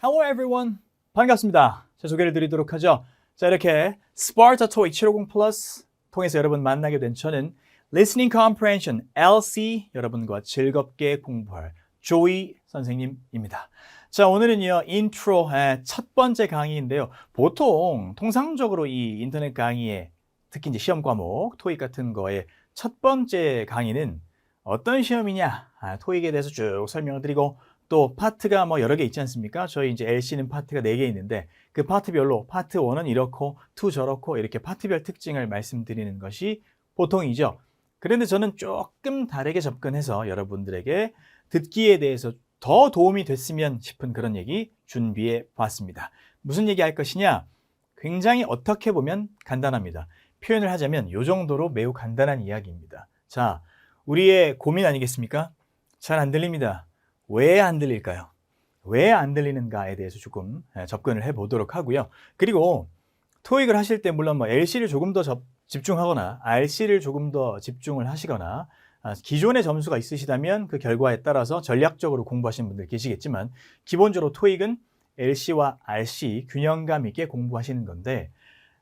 Hello everyone. 반갑습니다. 제 소개를 드리도록 하죠. 자, 이렇게 스파르타 토익 750 플러스 통해서 여러분 만나게 된 저는 Listening Comprehension LC 여러분과 즐겁게 공부할 조이 선생님입니다. 자, 오늘은요 인트로의 첫 번째 강의인데요. 보통 통상적으로 이 인터넷 강의에 특히 이제 시험 과목 토익 같은 거에 첫 번째 강의는 어떤 시험이냐, 토익에 대해서 쭉 설명을 드리고 또 파트가 뭐 여러 개 있지 않습니까? 저희 이제 LC는 파트가 4개 있는데 그 파트별로 파트 1은 이렇고 2 저렇고 이렇게 파트별 특징을 말씀드리는 것이 보통이죠. 그런데 저는 조금 다르게 접근해서 여러분들에게 듣기에 대해서 더 도움이 됐으면 싶은 그런 얘기 준비해 봤습니다. 무슨 얘기 할 것이냐? 굉장히 어떻게 보면 간단합니다. 표현을 하자면 이 정도로 매우 간단한 이야기입니다. 자, 우리의 고민 아니겠습니까? 잘 안 들립니다. 왜 안 들릴까요? 왜 안 들리는가에 대해서 조금 접근을 해보도록 하고요. 그리고 토익을 하실 때 물론 뭐 LC를 조금 더 집중하거나 RC를 조금 더 집중을 하시거나 기존의 점수가 있으시다면 그 결과에 따라서 전략적으로 공부하시는 분들 계시겠지만 기본적으로 토익은 LC와 RC 균형감 있게 공부하시는 건데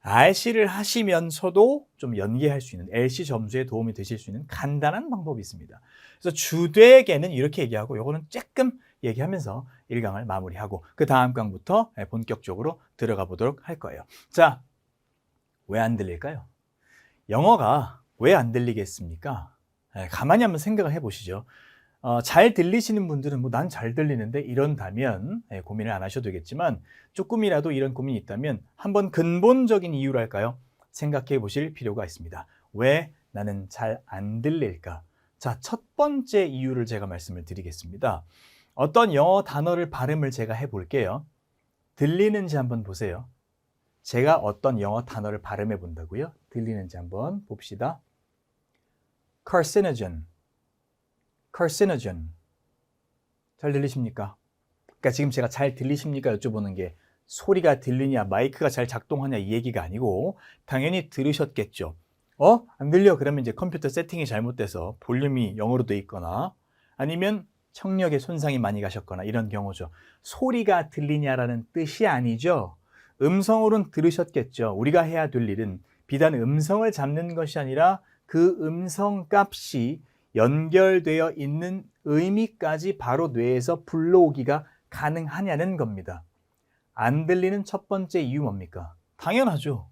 RC를 하시면서도 좀 연계할 수 있는 LC 점수에 도움이 되실 수 있는 간단한 방법이 있습니다. 그래서 주되게는 이렇게 얘기하고 요거는 조금 얘기하면서 1강을 마무리하고 그 다음 강부터 본격적으로 들어가 보도록 할 거예요. 자, 왜 안 들릴까요? 영어가 왜 안 들리겠습니까? 가만히 한번 생각을 해보시죠. 잘 들리시는 분들은 뭐 난 잘 들리는데 이런다면 고민을 안 하셔도 되겠지만 조금이라도 이런 고민이 있다면 한번 근본적인 이유랄까요? 생각해 보실 필요가 있습니다. 왜 나는 잘 안 들릴까? 자, 첫 번째 이유를 제가 말씀을 드리겠습니다. 어떤 영어 단어를 발음을 제가 해볼게요. 들리는지 한번 보세요. 제가 어떤 영어 단어를 발음해 본다고요? 들리는지 한번 봅시다. carcinogen. carcinogen. 잘 들리십니까? 그러니까 지금 제가 잘 들리십니까? 여쭤보는 게 소리가 들리냐, 마이크가 잘 작동하냐 이 얘기가 아니고 당연히 들으셨겠죠. 안 들려? 그러면 이제 컴퓨터 세팅이 잘못돼서 볼륨이 0으로 돼 있거나 아니면 청력에 손상이 많이 가셨거나 이런 경우죠. 소리가 들리냐라는 뜻이 아니죠. 음성으로는 들으셨겠죠. 우리가 해야 될 일은 비단 음성을 잡는 것이 아니라 그 음성 값이 연결되어 있는 의미까지 바로 뇌에서 불러오기가 가능하냐는 겁니다. 안 들리는 첫 번째 이유 뭡니까? 당연하죠.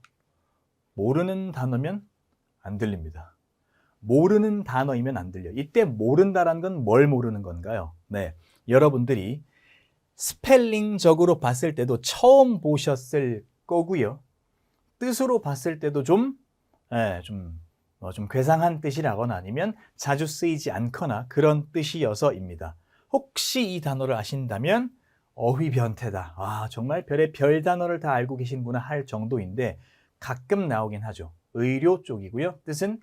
모르는 단어면 안 들립니다. 모르는 단어이면 안 들려요. 이때 모른다라는 건 뭘 모르는 건가요? 네, 여러분들이 스펠링적으로 봤을 때도 처음 보셨을 거고요. 뜻으로 봤을 때도 좀 괴상한 뜻이라거나 아니면 자주 쓰이지 않거나 그런 뜻이어서입니다. 혹시 이 단어를 아신다면 어휘변태다. 정말 별의 별 단어를 다 알고 계시는구나 할 정도인데 가끔 나오긴 하죠. 의료 쪽이고요. 뜻은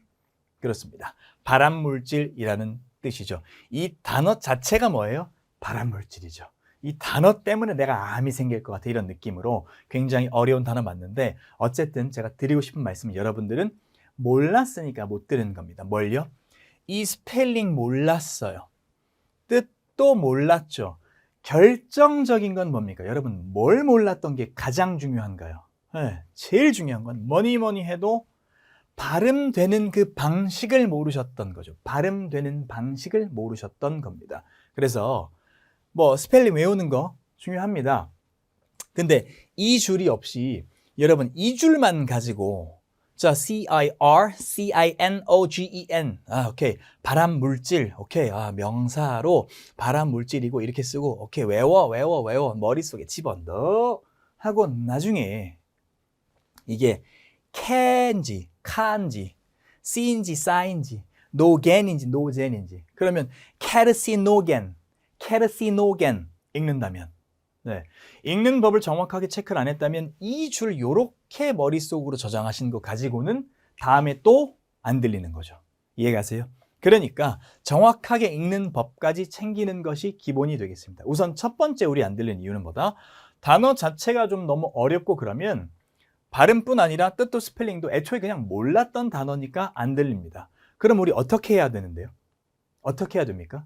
그렇습니다. 발암물질이라는 뜻이죠. 이 단어 자체가 뭐예요? 발암물질이죠. 이 단어 때문에 내가 암이 생길 것 같아 이런 느낌으로 굉장히 어려운 단어 맞는데 어쨌든 제가 드리고 싶은 말씀은 여러분들은 몰랐으니까 못 들은 겁니다. 뭘요? 이 스펠링 몰랐어요. 뜻도 몰랐죠. 결정적인 건 뭡니까? 여러분 뭘 몰랐던 게 가장 중요한가요? 제일 중요한 건 뭐니 해도 발음되는 그 방식을 모르셨던 거죠. 발음되는 방식을 모르셨던 겁니다. 그래서 뭐 스펠링 외우는 거 중요합니다. 근데 이 줄이 없이 여러분 이 줄만 가지고 자, C-I-R-C-I-N-O-G-E-N. 오케이. 발암물질. 오케이. 명사로 발암물질이고 이렇게 쓰고 오케이. 외워. 머릿속에 집어넣어. 하고 나중에 이게 can인지 can인지 c인지 사인지 노겐인지 노젠인지 그러면 carcinogen 읽는다면 읽는 법을 정확하게 체크를 안 했다면 이 줄 요렇게 머릿속으로 저장하신 거 가지고는 다음에 또 안 들리는 거죠. 이해가세요? 그러니까 정확하게 읽는 법까지 챙기는 것이 기본이 되겠습니다. 우선 첫 번째 우리 안 들리는 이유는 뭐다? 단어 자체가 좀 너무 어렵고 그러면 발음뿐 아니라 뜻도 스펠링도 애초에 그냥 몰랐던 단어니까 안 들립니다. 그럼 우리 어떻게 해야 되는데요? 어떻게 해야 됩니까?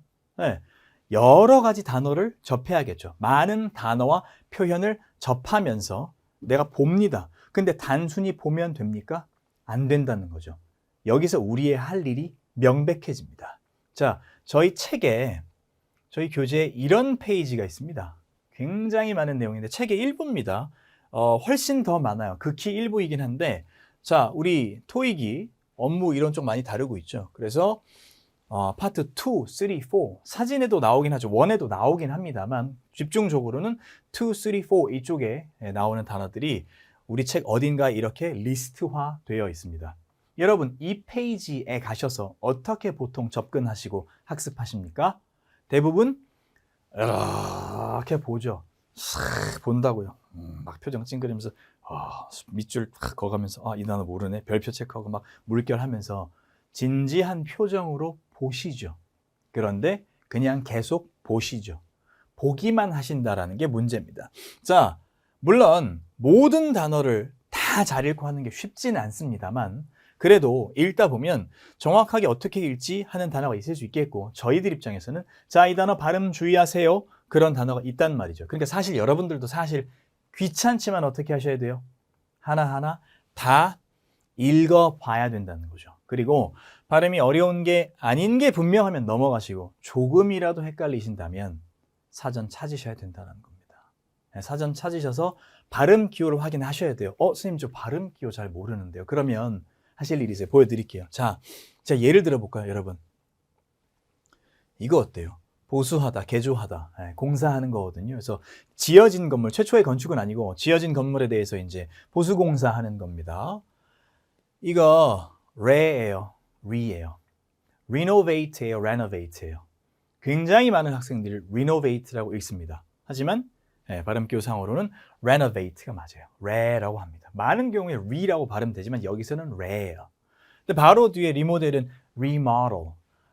여러 가지 단어를 접해야겠죠. 많은 단어와 표현을 접하면서 내가 봅니다. 근데 단순히 보면 됩니까? 안 된다는 거죠. 여기서 우리의 할 일이 명백해집니다. 자, 저희 책에, 저희 교재에 이런 페이지가 있습니다. 굉장히 많은 내용인데 책의 일부입니다. 훨씬 더 많아요. 극히 일부이긴 한데, 자, 우리 토익이 업무 이론 쪽 많이 다루고 있죠. 그래서 파트 2, 3, 4 사진에도 나오긴 하죠. 원에도 나오긴 합니다만 집중적으로는 2, 3, 4 이쪽에 나오는 단어들이 우리 책 어딘가에 이렇게 리스트화 되어 있습니다. 여러분 이 페이지에 가셔서 어떻게 보통 접근하시고 학습하십니까? 대부분 이렇게 보죠. 싹 본다고요. 막 표정 찡그리면서 밑줄 탁 그어가면서 이 단어 모르네. 별표 체크하고 막 물결하면서 진지한 표정으로 보시죠. 그런데 그냥 계속 보시죠. 보기만 하신다라는 게 문제입니다. 자, 물론 모든 단어를 다 잘 읽고 하는 게 쉽지는 않습니다만 그래도 읽다 보면 정확하게 어떻게 읽지 하는 단어가 있을 수 있겠고 저희들 입장에서는 자, 이 단어 발음 주의하세요. 그런 단어가 있단 말이죠. 그러니까 사실 여러분들도 사실 귀찮지만 어떻게 하셔야 돼요? 하나하나 다 읽어봐야 된다는 거죠. 그리고 발음이 어려운 게 아닌 게 분명하면 넘어가시고 조금이라도 헷갈리신다면 사전 찾으셔야 된다는 겁니다. 사전 찾으셔서 발음 기호를 확인하셔야 돼요. 선생님 저 발음 기호 잘 모르는데요. 그러면 하실 일이 있어요. 보여드릴게요. 자, 제가 예를 들어볼까요, 여러분? 이거 어때요? 보수하다, 개조하다, 공사하는 거거든요. 그래서 지어진 건물, 최초의 건축은 아니고 지어진 건물에 대해서 이제 보수공사하는 겁니다. 이거 re예요, re예요. renovate예요, renovate예요. 굉장히 많은 학생들이 renovate라고 읽습니다. 하지만 발음 기호상으로는 renovate가 맞아요. re라고 합니다. 많은 경우에 re라고 발음되지만 여기서는 re예요. 근데 바로 뒤에 리모델은 remodel,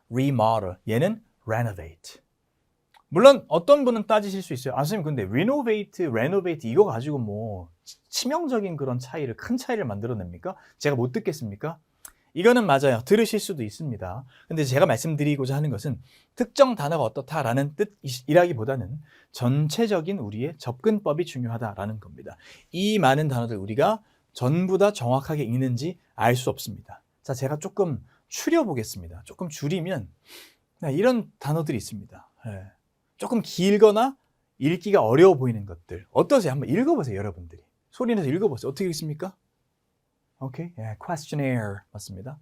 remodel. 얘는 renovate. 물론 어떤 분은 따지실 수 있어요. 선생님 근데 renovate, renovate 이거 가지고 뭐 치명적인 그런 차이를, 큰 차이를 만들어냅니까? 제가 못 듣겠습니까? 이거는 맞아요. 들으실 수도 있습니다. 근데 제가 말씀드리고자 하는 것은 특정 단어가 어떻다라는 뜻이라기보다는 전체적인 우리의 접근법이 중요하다라는 겁니다. 이 많은 단어들 우리가 전부 다 정확하게 읽는지 알 수 없습니다. 자, 제가 조금 추려보겠습니다. 조금 줄이면 이런 단어들이 있습니다. 조금 길거나 읽기가 어려워 보이는 것들. 어떠세요? 한번 읽어보세요, 여러분들이. 소리 내서 읽어보세요. 어떻게 읽습니까? 오케이, questionnaire 맞습니다.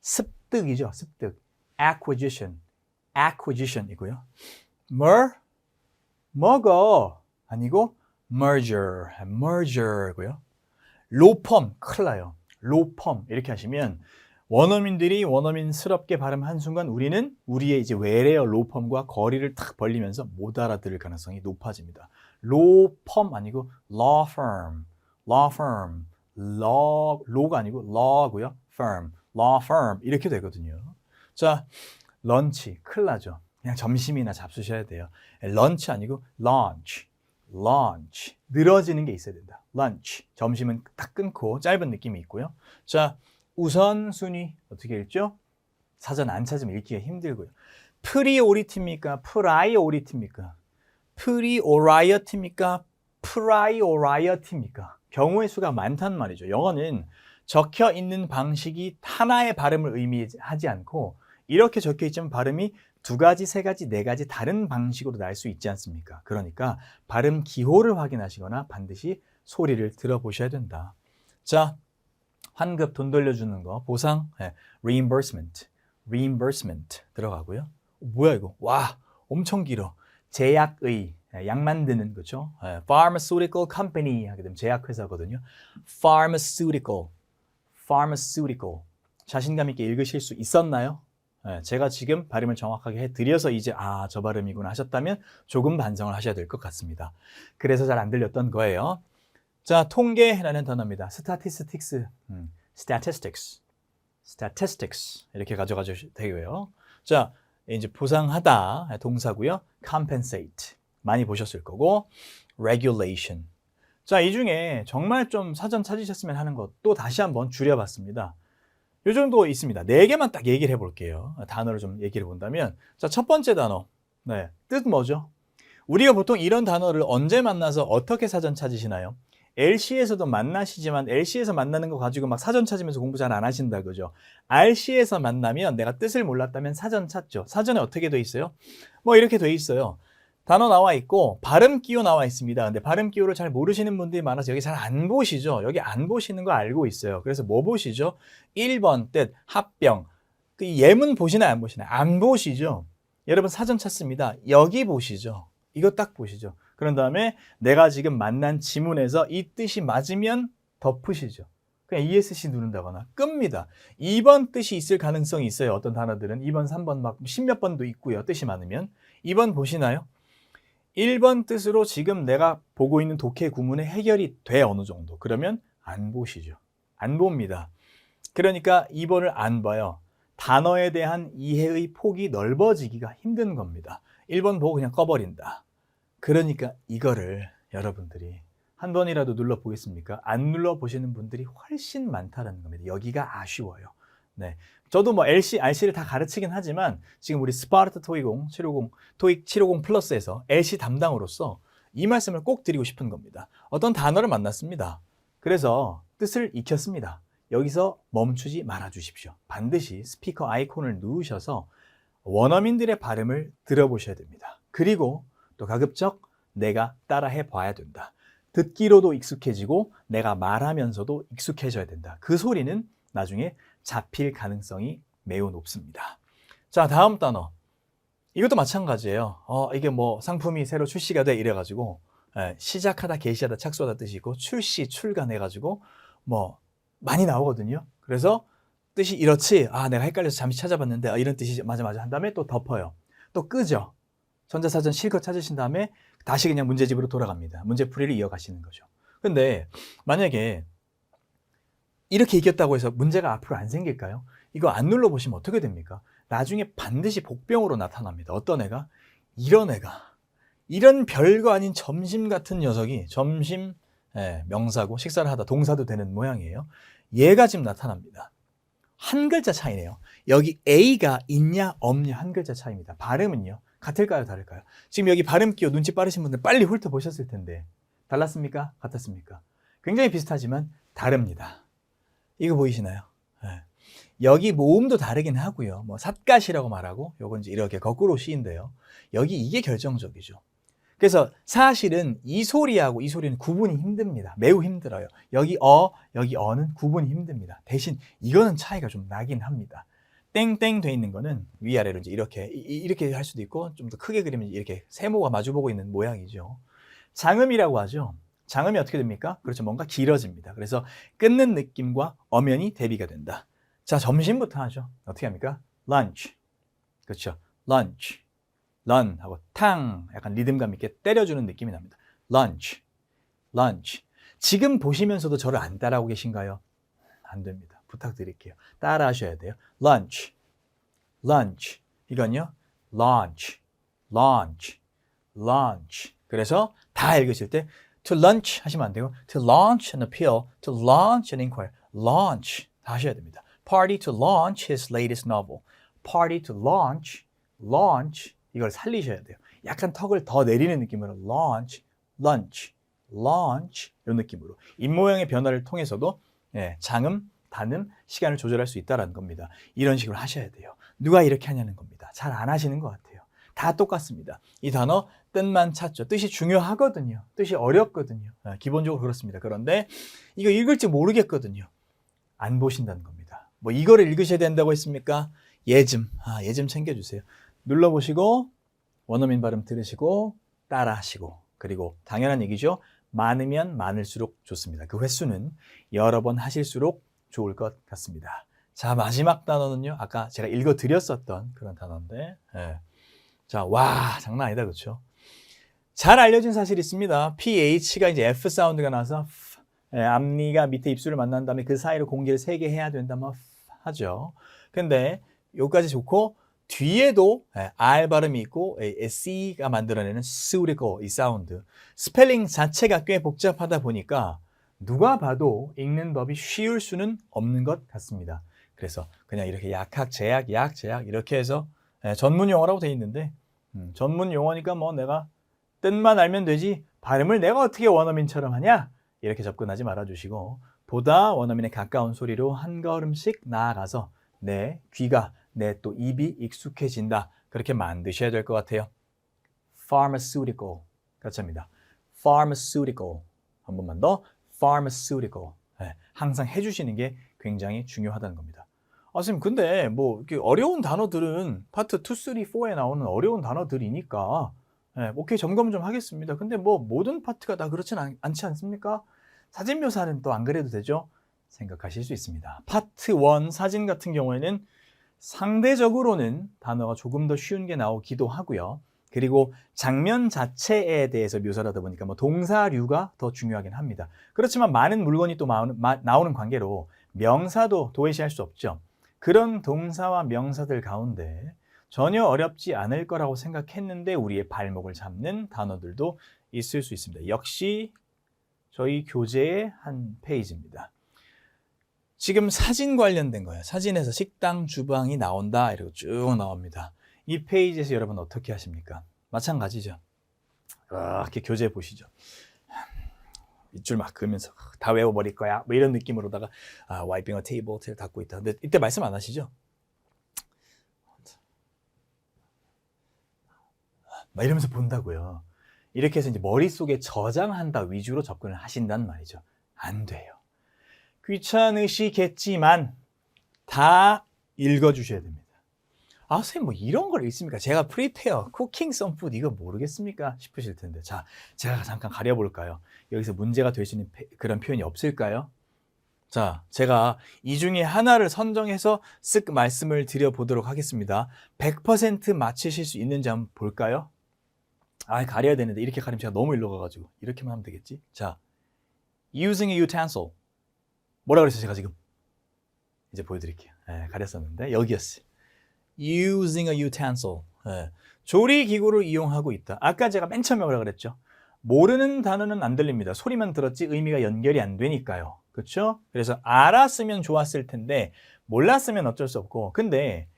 습득이죠, 습득. acquisition이고요. 먹어 아니고 merger고요. 로펌, 큰일 나요. 로펌 이렇게 하시면 원어민들이 원어민스럽게 발음한 순간 우리는 우리의 이제 외래어 로펌과 거리를 탁 벌리면서 못 알아들을 가능성이 높아집니다. 로펌 아니고 law firm. law가 아니고 law고요. law firm 이렇게 되거든요. 자, 런치 큰일 나죠. 그냥 점심이나 잡수셔야 돼요. 런치 아니고 lunch 늘어지는 게 있어야 된다. lunch 점심은 딱 끊고 짧은 느낌이 있고요. 자, 우선순위 어떻게 읽죠? 사전 안 찾으면 읽기가 힘들고요. 프리오리티입니까? 프라이오리티입니까? 프리오라이어티입니까? 프라이오라이어티입니까? 경우의 수가 많단 말이죠. 영어는 적혀 있는 방식이 하나의 발음을 의미하지 않고 이렇게 적혀 있지만 발음이 두 가지, 세 가지, 네 가지 다른 방식으로 날 수 있지 않습니까? 그러니까 발음 기호를 확인하시거나 반드시 소리를 들어보셔야 된다. 자, 환급 돈 돌려주는 거, 보상, reimbursement 들어가고요. 뭐야 이거? 와, 엄청 길어. 제약의, 약 만드는 거죠. pharmaceutical company 하게 되면 제약회사거든요. pharmaceutical. 자신감 있게 읽으실 수 있었나요? 제가 지금 발음을 정확하게 해드려서 이제 저 발음이구나 하셨다면 조금 반성을 하셔야 될 것 같습니다. 그래서 잘 안 들렸던 거예요. 자, 통계라는 단어입니다. statistics 이렇게 가져가셔도 되고요. 자, 이제 보상하다 동사고요. compensate 많이 보셨을 거고 regulation. 자, 이 중에 정말 좀 사전 찾으셨으면 하는 것 또 다시 한번 줄여봤습니다. 요 정도 있습니다. 4개만 딱 얘기를 해볼게요. 단어를 좀 얘기를 본다면 자, 첫 번째 단어 네, 뜻 뭐죠? 우리가 보통 이런 단어를 언제 만나서 어떻게 사전 찾으시나요? LC에서도 만나시지만 LC에서 만나는 거 가지고 막 사전 찾으면서 공부 잘 안 하신다 그죠? RC에서 만나면 내가 뜻을 몰랐다면 사전 찾죠. 사전에 어떻게 돼 있어요? 뭐 이렇게 돼 있어요. 단어 나와 있고 발음 기호 나와 있습니다. 근데 발음 기호를 잘 모르시는 분들이 많아서 여기 잘 안 보시죠? 여기 안 보시는 거 알고 있어요. 그래서 뭐 보시죠? 1번 뜻, 합병. 그 예문 보시나요? 안 보시나요? 안 보시죠? 여러분 사전 찾습니다. 여기 보시죠. 이거 딱 보시죠. 그런 다음에 내가 지금 만난 지문에서 이 뜻이 맞으면 덮으시죠. 그냥 ESC 누른다거나 끕니다. 2번 뜻이 있을 가능성이 있어요. 어떤 단어들은 2번, 3번 막 10몇 번도 있고요. 뜻이 많으면. 2번 보시나요? 1번 뜻으로 지금 내가 보고 있는 독해 구문의 해결이 돼 어느 정도. 그러면 안 보시죠. 안 봅니다. 그러니까 2번을 안 봐요. 단어에 대한 이해의 폭이 넓어지기가 힘든 겁니다. 1번 보고 그냥 꺼버린다. 그러니까 이거를 여러분들이 한 번이라도 눌러보겠습니까? 안 눌러보시는 분들이 훨씬 많다는 겁니다. 여기가 아쉬워요. 네. 저도 뭐 LC, RC를 다 가르치긴 하지만 지금 우리 스파르타 토익 750, 토익 750 플러스에서 LC 담당으로서 이 말씀을 꼭 드리고 싶은 겁니다. 어떤 단어를 만났습니다. 그래서 뜻을 익혔습니다. 여기서 멈추지 말아 주십시오. 반드시 스피커 아이콘을 누르셔서 원어민들의 발음을 들어보셔야 됩니다. 그리고 또 가급적 내가 따라해 봐야 된다. 듣기로도 익숙해지고 내가 말하면서도 익숙해져야 된다. 그 소리는 나중에 잡힐 가능성이 매우 높습니다. 자, 다음 단어. 이것도 마찬가지예요. 이게 뭐 상품이 새로 출시가 돼 이래가지고 시작하다, 개시하다, 착수하다 뜻이 있고 출시, 출간해가지고 뭐 많이 나오거든요. 그래서 뜻이 이렇지. 내가 헷갈려서 잠시 찾아봤는데 이런 뜻이 맞아 한 다음에 또 덮어요. 또 끄죠. 전자사전 실컷 찾으신 다음에 다시 그냥 문제집으로 돌아갑니다. 문제풀이를 이어가시는 거죠. 근데 만약에 이렇게 이겼다고 해서 문제가 앞으로 안 생길까요? 이거 안 눌러보시면 어떻게 됩니까? 나중에 반드시 복병으로 나타납니다. 어떤 애가? 이런 애가. 이런 별거 아닌 점심 같은 녀석이 점심 명사고 식사를 하다 동사도 되는 모양이에요. 얘가 지금 나타납니다. 한 글자 차이네요. 여기 A가 있냐 없냐 한 글자 차이입니다. 발음은요. 같을까요? 다를까요? 지금 여기 발음 기호 눈치 빠르신 분들 빨리 훑어보셨을 텐데 달랐습니까? 같았습니까? 굉장히 비슷하지만 다릅니다. 이거 보이시나요? 네. 여기 모음도 다르긴 하고요. 뭐 삿갓이라고 말하고 요건 이제 이렇게 거꾸로 씌인데요. 여기 이게 결정적이죠. 그래서 사실은 이 소리하고 이 소리는 구분이 힘듭니다. 매우 힘들어요. 여기 여기 어는 구분이 힘듭니다. 대신 이거는 차이가 좀 나긴 합니다. 땡땡 돼 있는 거는 위아래로 이제 이렇게 할 수도 있고 좀 더 크게 그리면 이렇게 세모가 마주보고 있는 모양이죠. 장음이라고 하죠. 장음이 어떻게 됩니까? 그렇죠. 뭔가 길어집니다. 그래서 끊는 느낌과 엄연히 대비가 된다. 자, 점심부터 하죠. 어떻게 합니까? lunch. 그렇죠. lunch. run 하고 탕 약간 리듬감 있게 때려주는 느낌이 납니다. lunch. lunch. 지금 보시면서도 저를 안 따라하고 계신가요? 안 됩니다. 부탁드릴게요. 따라 하셔야 돼요. lunch. lunch. 이건요. launch. launch. launch. 그래서 다 읽으실 때 to launch 하시면 안 되고 to launch an appeal, to launch an inquiry, launch 다 하셔야 됩니다. Party to launch his latest novel. Party to launch, launch 이걸 살리셔야 돼요. 약간 턱을 더 내리는 느낌으로 launch, lunch, launch 이런 느낌으로 입모양의 변화를 통해서도 장음, 단음, 시간을 조절할 수 있다는 겁니다. 이런 식으로 하셔야 돼요. 누가 이렇게 하냐는 겁니다. 잘 안 하시는 것 같아요. 다 똑같습니다. 이 단어 뜻만 찾죠. 뜻이 중요하거든요. 뜻이 어렵거든요. 기본적으로 그렇습니다. 그런데 이거 읽을지 모르겠거든요. 안 보신다는 겁니다. 뭐 이거를 읽으셔야 된다고 했습니까? 예즘 챙겨주세요. 눌러보시고 원어민 발음 들으시고 따라하시고 그리고 당연한 얘기죠. 많으면 많을수록 좋습니다. 그 횟수는 여러 번 하실수록 좋을 것 같습니다. 자, 마지막 단어는요. 아까 제가 읽어드렸었던 그런 단어인데 자, 와 장난 아니다 그렇죠? 잘 알려진 사실이 있습니다. PH가 이제 F 사운드가 나서 앞니가 밑에 입술을 만난 다음에 그 사이로 공기를 세게 해야 된다 뭐 하죠. 근데 여기까지 좋고 뒤에도 R 발음이 있고 C가 만들어내는 스우리고 이 사운드 스펠링 자체가 꽤 복잡하다 보니까 누가 봐도 읽는 법이 쉬울 수는 없는 것 같습니다. 그래서 그냥 이렇게 약학, 제약, 약, 제약 이렇게 해서 전문 용어라고 되어 있는데 전문 용어니까 뭐 내가 뜻만 알면 되지 발음을 내가 어떻게 원어민처럼 하냐? 이렇게 접근하지 말아주시고 보다 원어민에 가까운 소리로 한 걸음씩 나아가서 내 귀가, 내 또 입이 익숙해진다. 그렇게 만드셔야 될 것 같아요. pharmaceutical 같이 합니다. pharmaceutical 한 번만 더 pharmaceutical 네, 항상 해주시는 게 굉장히 중요하다는 겁니다. 선생님 근데 뭐 이렇게 어려운 단어들은 파트 2, 3, 4에 나오는 어려운 단어들이니까 네, 오케이 점검 좀 하겠습니다. 근데 뭐 모든 파트가 다 그렇진 않지 않습니까? 사진 묘사는 또 안 그래도 되죠? 생각하실 수 있습니다. 파트 1 사진 같은 경우에는 상대적으로는 단어가 조금 더 쉬운 게 나오기도 하고요. 그리고 장면 자체에 대해서 묘사를 하다 보니까 뭐 동사류가 더 중요하긴 합니다. 그렇지만 많은 물건이 또 나오는 관계로 명사도 도외시할 수 없죠. 그런 동사와 명사들 가운데 전혀 어렵지 않을 거라고 생각했는데 우리의 발목을 잡는 단어들도 있을 수 있습니다. 역시 저희 교재의 한 페이지입니다. 지금 사진 관련된 거예요. 사진에서 식당 주방이 나온다 이러고 쭉 나옵니다. 이 페이지에서 여러분 어떻게 하십니까? 마찬가지죠. 이렇게 교재 보시죠. 밑줄 막 그으면서 다 외워버릴 거야 뭐 이런 느낌으로다가 wiping a table 닫고 있다. 근데 이때 말씀 안 하시죠? 막 이러면서 본다고요. 이렇게 해서 이제 머릿속에 저장한다 위주로 접근을 하신단 말이죠. 안 돼요. 귀찮으시겠지만 다 읽어주셔야 됩니다. 선생님 뭐 이런 걸 읽습니까? 제가 프리페어, 쿠킹 썸푸드 이거 모르겠습니까? 싶으실 텐데 자, 제가 잠깐 가려볼까요? 여기서 문제가 될 수 있는 그런 표현이 없을까요? 자, 제가 이 중에 하나를 선정해서 쓱 말씀을 드려보도록 하겠습니다. 100% 맞히실 수 있는지 한번 볼까요? 가려야 되는데 이렇게 가리면 제가 너무 일로 가가지고 이렇게만 하면 되겠지? 자, using a utensil 뭐라 그랬어요 제가 지금? 이제 보여드릴게요. 가렸었는데 여기였어요. using a utensil 조리기구를 이용하고 있다. 아까 제가 맨 처음에 뭐라 그랬죠? 모르는 단어는 안 들립니다. 소리만 들었지 의미가 연결이 안 되니까요. 그렇죠? 그래서 알았으면 좋았을 텐데 몰랐으면 어쩔 수 없고 근데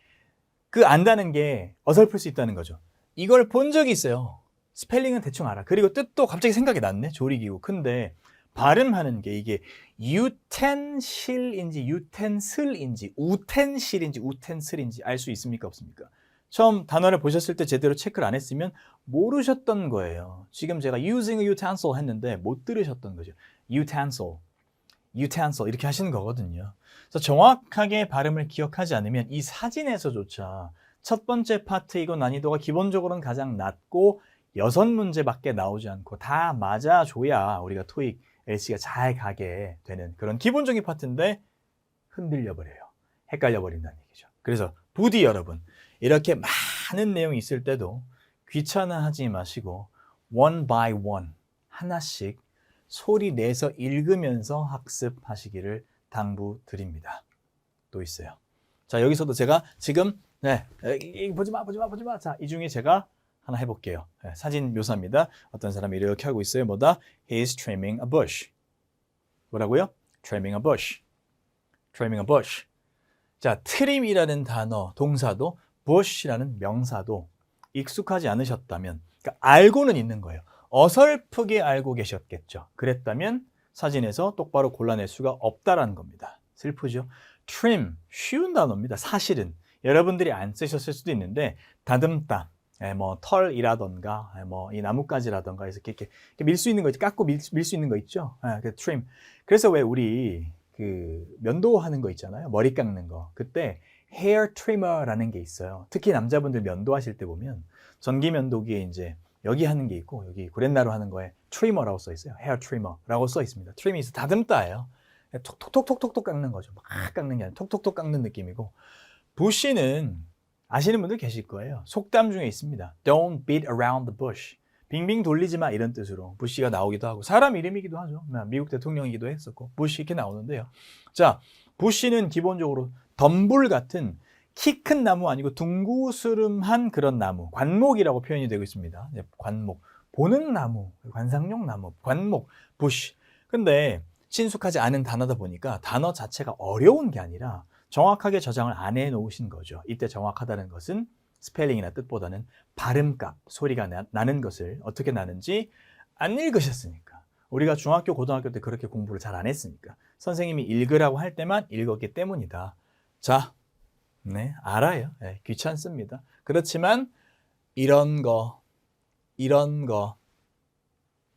그 안다는 게 어설플 수 있다는 거죠. 이걸 본 적이 있어요. 스펠링은 대충 알아. 그리고 뜻도 갑자기 생각이 났네. 조리기구. 근데 발음하는 게 이게 유텐실인지 유텐슬인지 우텐실인지 우텐슬인지 알 수 있습니까? 없습니까? 처음 단어를 보셨을 때 제대로 체크를 안 했으면 모르셨던 거예요. 지금 제가 using a utensil 했는데 못 들으셨던 거죠. utensil, utensil 이렇게 하시는 거거든요. 그래서 정확하게 발음을 기억하지 않으면 이 사진에서조차 첫 번째 파트이고 난이도가 기본적으로는 가장 낮고 6문제밖에 나오지 않고 다 맞아줘야 우리가 토익 LC가 잘 가게 되는 그런 기본적인 파트인데 흔들려 버려요. 헷갈려 버린다는 얘기죠. 그래서 부디 여러분 이렇게 많은 내용이 있을 때도 귀찮아하지 마시고 one by one 하나씩 소리 내서 읽으면서 학습하시기를 당부드립니다. 또 있어요. 자, 여기서도 제가 지금 보지마. 자, 이 중에 제가 하나 해볼게요. 사진 묘사입니다. 어떤 사람이 이렇게 하고 있어요. 뭐다? He's trimming a bush. 뭐라고요? Trimming a bush. Trimming a bush. 자, trim이라는 단어, 동사도 bush라는 명사도 익숙하지 않으셨다면 그러니까 알고는 있는 거예요. 어설프게 알고 계셨겠죠. 그랬다면 사진에서 똑바로 골라낼 수가 없다라는 겁니다. 슬프죠? trim, 쉬운 단어입니다. 사실은 여러분들이 안 쓰셨을 수도 있는데 다듬다, 뭐 털이라던가 뭐 이 나뭇가지라던가 해서 이렇게 밀 수 있는 거 있죠. 깎고 밀 수 있는 거 있죠. 그 trim. 그래서 왜 우리 그 면도하는 거 있잖아요. 머리 깎는 거. 그때 hair trimmer라는 게 있어요. 특히 남자분들 면도하실 때 보면 전기 면도기에 이제 여기 하는 게 있고 여기 구렛나루 하는 거에 trimmer라고 써 있어요. hair trimmer라고 써 있습니다. trim이 있어 다듬다예요. 톡톡톡톡톡 깎는 거죠. 막 깎는 게 아니라 톡톡톡 깎는 느낌이고 부시는 아시는 분들 계실 거예요. 속담 중에 있습니다. Don't beat around the bush. 빙빙 돌리지 마 이런 뜻으로 부시가 나오기도 하고 사람 이름이기도 하죠. 미국 대통령이기도 했었고 부시 이렇게 나오는데요. 자, 부시는 기본적으로 덤불 같은 키 큰 나무 아니고 둥구스름한 그런 나무, 관목이라고 표현이 되고 있습니다. 관목, 보는 나무, 관상용 나무, 관목, 부시. 근데 친숙하지 않은 단어다 보니까 단어 자체가 어려운 게 아니라 정확하게 저장을 안 해놓으신 거죠. 이때 정확하다는 것은 스펠링이나 뜻보다는 발음값, 소리가 나는 것을 어떻게 나는지 안 읽으셨으니까. 우리가 중학교, 고등학교 때 그렇게 공부를 잘 안 했으니까. 선생님이 읽으라고 할 때만 읽었기 때문이다. 자, 네, 알아요. 네, 귀찮습니다. 그렇지만 이런 거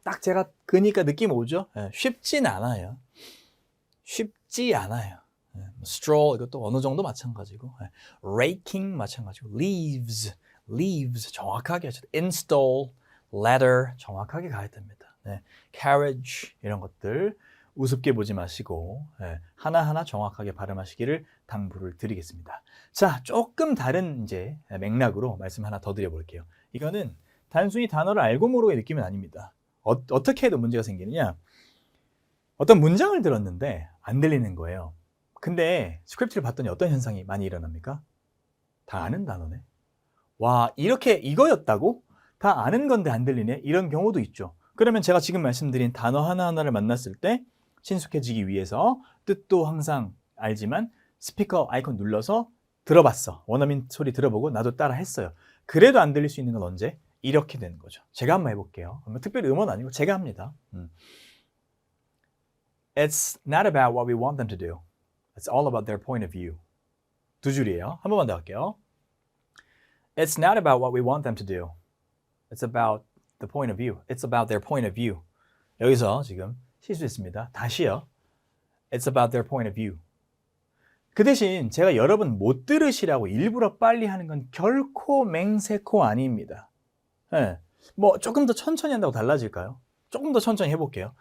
딱 제가 그니까 느낌 오죠? 네, 쉽진 않아요. 쉽지 않아요. 네, stroll 이것도 어느 정도 마찬가지고, 네, raking 마찬가지고, leaves 정확하게 하죠. install, ladder 정확하게 가야 됩니다. 네, carriage 이런 것들 우습게 보지 마시고, 네, 하나하나 정확하게 발음하시기를 당부를 드리겠습니다. 자, 조금 다른 이제 맥락으로 말씀 하나 더 드려볼게요. 이거는 단순히 단어를 알고 모르고의 느낌은 아닙니다. 어떻게 해도 문제가 생기느냐? 어떤 문장을 들었는데 안 들리는 거예요. 근데 스크립트를 봤더니 어떤 현상이 많이 일어납니까? 다 아는 단어네. 와, 이렇게 이거였다고? 다 아는 건데 안 들리네? 이런 경우도 있죠. 그러면 제가 지금 말씀드린 단어 하나하나를 만났을 때 친숙해지기 위해서 뜻도 항상 알지만 스피커 아이콘 눌러서 들어봤어. 원어민 소리 들어보고 나도 따라 했어요. 그래도 안 들릴 수 있는 건 언제? 이렇게 되는 거죠. 제가 한번 해볼게요. 특별히 음원 아니고 제가 합니다. It's not about what we want them to do. It's all about their point of view. 두 줄이에요. 한 번만 더 할게요. It's not about what we want them to do. It's about the point of view. It's about their point of view. 여기서 지금 실수했습니다. 다시요. It's about their point of view. 그 대신 제가 여러분 못 들으시라고 일부러 빨리 하는 건 결코 맹세코 아닙니다. 네. 뭐 조금 더 천천히 한다고 달라질까요? 조금 더 천천히 해볼게요.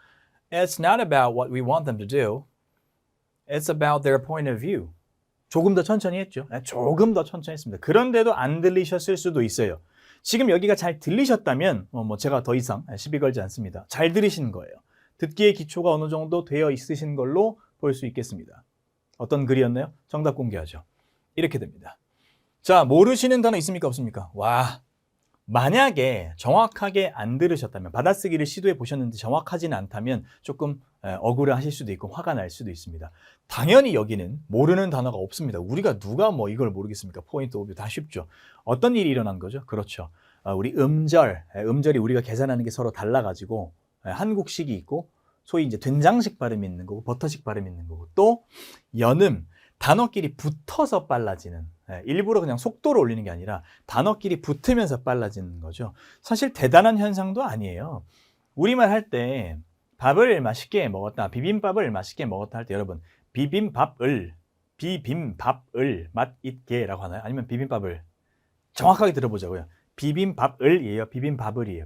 It's not about what we want them to do. It's about their point of view. 조금 더 천천히 했죠. 네, 조금 더 천천히 했습니다. 그런데도 안 들리셨을 수도 있어요. 지금 여기가 잘 들리셨다면 제가 더 이상 시비 걸지 않습니다. 잘 들으시는 거예요. 듣기의 기초가 어느 정도 되어 있으신 걸로 볼 수 있겠습니다. 어떤 글이었나요? 정답 공개하죠. 이렇게 됩니다. 자, 모르시는 단어 있습니까? 없습니까? 와, 만약에 정확하게 안 들으셨다면, 받아쓰기를 시도해 보셨는데 정확하지는 않다면 조금 억울하실 수도 있고 화가 날 수도 있습니다. 당연히 여기는 모르는 단어가 없습니다. 우리가 누가 이걸 모르겠습니까? 포인트 오브 다 쉽죠. 어떤 일이 일어난 거죠? 그렇죠. 우리 음절이 우리가 계산하는 게 서로 달라가지고 한국식이 있고 소위 이제 된장식 발음이 있는 거고 버터식 발음이 있는 거고 또 연음, 단어끼리 붙어서 빨라지는, 일부러 그냥 속도를 올리는 게 아니라 단어끼리 붙으면서 빨라지는 거죠. 사실 대단한 현상도 아니에요. 우리말 할 때 밥을 맛있게 먹었다, 비빔밥을 맛있게 먹었다 할 때 여러분 비빔밥을 맛 있게라고 하나요? 아니면 비빔밥을 정확하게 들어보자고요. 비빔밥을이에요, 비빔밥을이에요,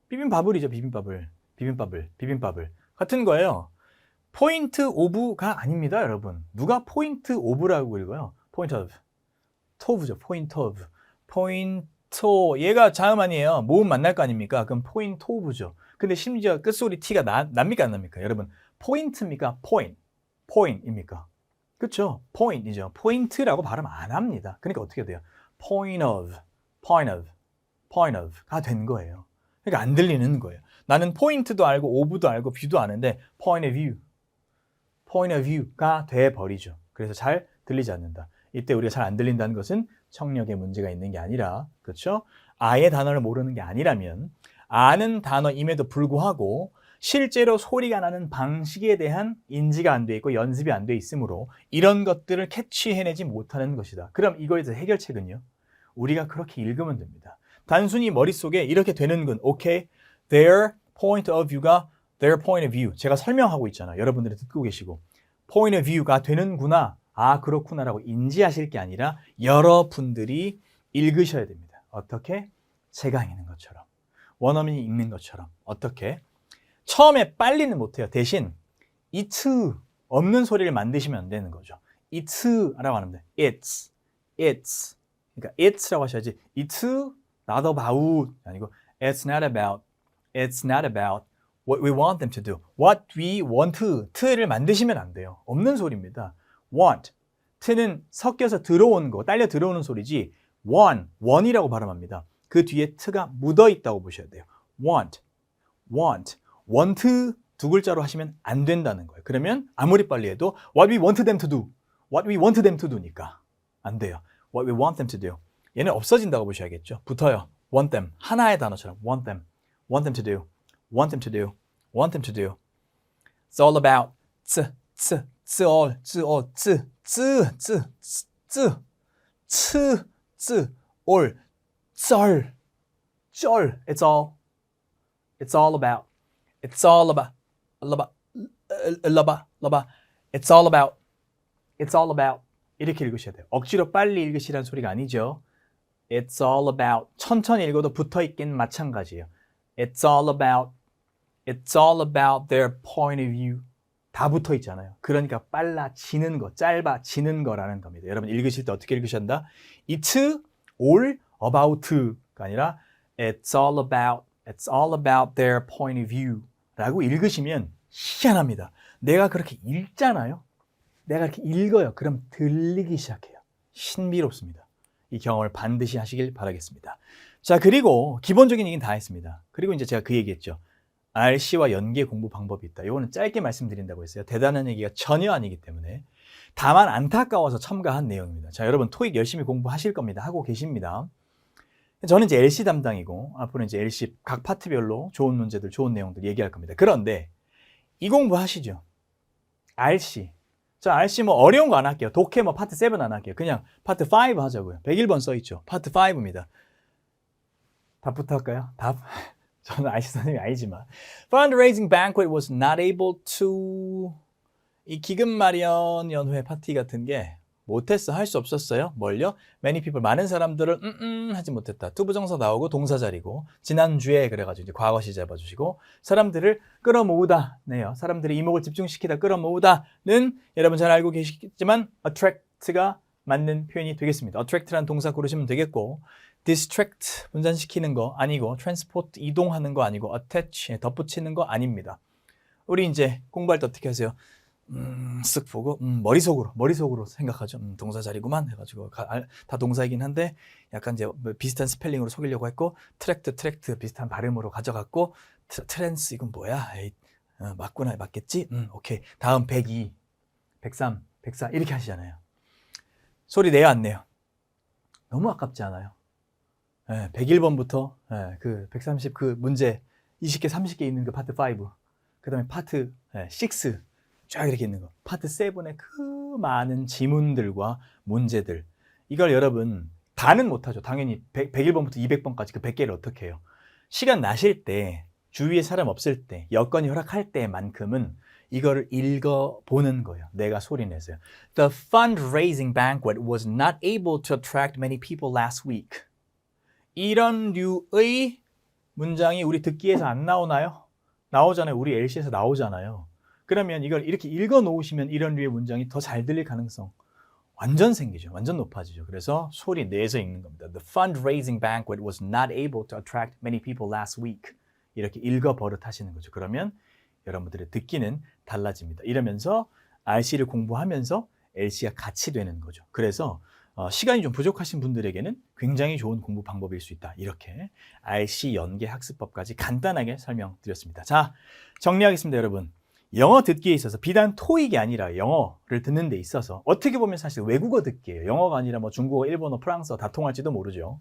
비빔밥을이죠, 비빔밥을 같은 거예요. 포인트 오브가 아닙니다, 여러분. 누가 포인트 오브라고 읽어요? 포인트 오브, 토브죠. 포인트 오브, 얘가 자음 아니에요. 모음 만날 거 아닙니까? 그럼 포인트 오브죠. 근데 심지어 끝소리 T가 납니까 안 납니까? 여러분 포인트입니까? 포인트입니까? 그렇죠? 포인트이죠. 포인트라고 발음 안 합니다. 그러니까 어떻게 돼요? point of가 된 거예요. 그러니까 안 들리는 거예요. 나는 포인트도 알고 오브도 알고 뷰도 아는데 point of view가 돼버리죠. 그래서 잘 들리지 않는다. 이때 우리가 잘 안 들린다는 것은 청력에 문제가 있는 게 아니라, 그렇죠? 아예 단어를 모르는 게 아니라면 아는 단어임에도 불구하고 실제로 소리가 나는 방식에 대한 인지가 안 돼 있고 연습이 안 돼 있으므로 이런 것들을 캐치해내지 못하는 것이다. 그럼 이거에 대해서 해결책은요? 우리가 그렇게 읽으면 됩니다. 단순히 머릿속에 이렇게 되는 건 오케이, their point of view가 their point of view. 제가 설명하고 있잖아요. 여러분들이 듣고 계시고 point of view가 되는구나, 아 그렇구나라고 인지하실 게 아니라 여러분들이 읽으셔야 됩니다. 어떻게? 제가 읽는 것처럼, 원어민이 읽는 것처럼. 어떻게? 처음에 빨리는 못해요. 대신 it 없는 소리를 만드시면 안 되는 거죠. it라고 하는데 it's 그러니까 it'라고 하셔야지 it not about 아니고 it's not about what we want them to do. what we want to를 만드시면 안 돼요. 없는 소리입니다. want, t는 섞여서 들어오는 거, 딸려 들어오는 소리지 one이라고 발음합니다. 그 뒤에 t가 묻어 있다고 보셔야 돼요. want 두 글자로 하시면 안 된다는 거예요. 그러면 아무리 빨리 해도 what we want them to do, what we want them to do니까 안 돼요. what we want them to do. 얘는 없어진다고 보셔야겠죠. 붙어요. want them. 하나의 단어처럼 want them. want them to do. want them to do. want them to do. It's all about all, all, 쩔. It's all about. It's all about. It's all about. It's all about. 이렇게 읽으셔야 돼요. 억지로 빨리 읽으시라는 소리가 아니죠. It's all about. 천천히 읽어도 붙어있긴 마찬가지예요. It's all about. It's all about their point of view. 다 붙어 있잖아요. 그러니까 빨라지는 거, 짧아지는 거라는 겁니다. 여러분 읽으실 때 어떻게 읽으셔야 한다? It's all about가 아니라 It's all about their point of view 라고 읽으시면 희한합니다. 내가 그렇게 읽잖아요. 내가 이렇게 읽어요. 그럼 들리기 시작해요. 신비롭습니다. 이 경험을 반드시 하시길 바라겠습니다. 자, 그리고 기본적인 얘기는 다 했습니다. 그리고 이제 제가 그 얘기했죠. RC와 연계 공부 방법이 있다. 이거는 짧게 말씀드린다고 했어요. 대단한 얘기가 전혀 아니기 때문에. 다만 안타까워서 첨가한 내용입니다. 자, 여러분 토익 열심히 공부하실 겁니다. 하고 계십니다. 저는 이제 LC 담당이고 앞으로 이제 LC 각 파트별로 좋은 문제들, 좋은 내용들 얘기할 겁니다. 그런데 이 공부 하시죠. RC. 자, RC 뭐 어려운 거 안 할게요. 독해 뭐 파트 7 안 할게요. 그냥 파트 5 하자고요. 101번 써있죠. 파트 5입니다. 답부터 할까요? 답? 저는 RC 선생님이 아니지만 Fundraising banquet was not able to 이 기금 마련 연회 파티 같은 게 못했어. 할 수 없었어요. 뭘요? Many people 많은 사람들을 하지 못했다. 투부정사 나오고 동사 자리고 지난주에 그래가지고 이제 과거시 잡아주시고 사람들을 끌어모으다 네요. 사람들의 이목을 집중시키다 끌어모으다는 여러분 잘 알고 계시겠지만 attract가 맞는 표현이 되겠습니다. attract라는 동사 고르시면 되겠고 distract 분산시키는 거 아니고 transport 이동하는 거 아니고 attach 덧붙이는 거 아닙니다. 우리 이제 공부할 때 어떻게 하세요? 쓱 보고 머릿속으로 생각하죠. 동사 자리구만 해가지고 다 동사이긴 한데 약간 이제 비슷한 스펠링으로 속이려고 했고 트랙트 비슷한 발음으로 가져갔고 트랜스 이건 뭐야? 에이, 맞구나 맞겠지? 오케이 다음 102, 103, 104 이렇게 하시잖아요. 소리 내요 안 내요? 너무 아깝지 않아요? 101번부터 그 130 그 문제 20개 30개 있는 그 파트 5 그 다음에 파트 6 쫙 이렇게 있는 거. 파트 7의 그 많은 지문들과 문제들. 이걸 여러분 다는 못하죠. 당연히 101번부터 200번까지 그 100개를 어떻게 해요. 시간 나실 때, 주위에 사람 없을 때, 여건이 허락할 때만큼은 이거를 읽어보는 거예요. 내가 소리내서요. The fundraising banquet was not able to attract many people last week. 이런 류의 문장이 우리 듣기에서 안 나오나요? 나오잖아요. 우리 LC에서 나오잖아요. 그러면 이걸 이렇게 읽어 놓으시면 이런 류의 문장이 더 잘 들릴 가능성 완전 생기죠. 완전 높아지죠. 그래서 소리 내서 읽는 겁니다. The fundraising banquet was not able to attract many people last week. 이렇게 읽어 버릇하시는 거죠. 그러면 여러분들의 듣기는 달라집니다. 이러면서 RC를 공부하면서 LC가 같이 되는 거죠. 그래서 시간이 좀 부족하신 분들에게는 굉장히 좋은 공부 방법일 수 있다. 이렇게 RC 연계 학습법까지 간단하게 설명드렸습니다. 자, 정리하겠습니다, 여러분. 영어 듣기에 있어서 비단 토익이 아니라 영어를 듣는 데 있어서 어떻게 보면 사실 외국어 듣기예요. 영어가 아니라 뭐 중국어, 일본어, 프랑스어 다 통할지도 모르죠.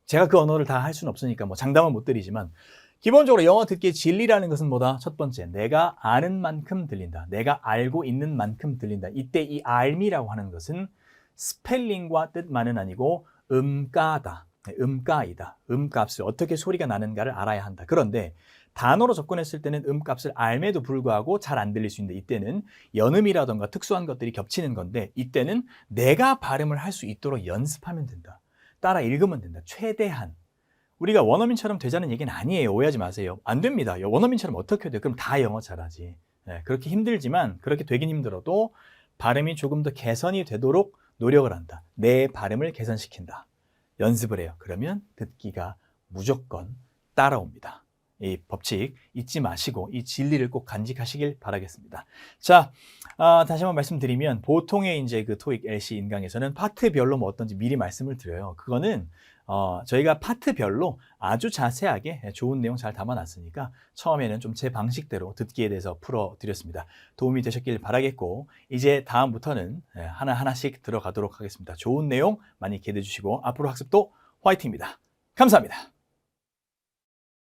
제가 그 언어를 다 할 수는 없으니까 뭐 장담은 못 드리지만 기본적으로 영어 듣기의 진리라는 것은 뭐다? 첫 번째, 내가 아는 만큼 들린다. 내가 알고 있는 만큼 들린다. 이때 이 알미라고 하는 것은 스펠링과 뜻만은 아니고 음가다. 음가이다. 음값을 어떻게 소리가 나는가를 알아야 한다. 그런데 단어로 접근했을 때는 음값을 알매도 불구하고 잘 안 들릴 수 있는데 이때는 연음이라던가 특수한 것들이 겹치는 건데 이때는 내가 발음을 할 수 있도록 연습하면 된다. 따라 읽으면 된다. 최대한. 우리가 원어민처럼 되자는 얘기는 아니에요. 오해하지 마세요. 안 됩니다. 원어민처럼 어떻게 돼요? 그럼 다 영어 잘하지. 그렇게 힘들지만 그렇게 되긴 힘들어도 발음이 조금 더 개선이 되도록 노력을 한다. 내 발음을 개선시킨다. 연습을 해요. 그러면 듣기가 무조건 따라옵니다. 이 법칙 잊지 마시고 이 진리를 꼭 간직하시길 바라겠습니다. 자, 다시 한번 말씀드리면 보통의 이제 그 토익 LC 인강에서는 파트별로 뭐 어떤지 미리 말씀을 드려요. 그거는 저희가 파트별로 아주 자세하게 좋은 내용 잘 담아놨으니까 처음에는 좀 제 방식대로 듣기에 대해서 풀어드렸습니다. 도움이 되셨길 바라겠고 이제 다음부터는 하나하나씩 들어가도록 하겠습니다. 좋은 내용 많이 기대해 주시고 앞으로 학습도 화이팅입니다. 감사합니다.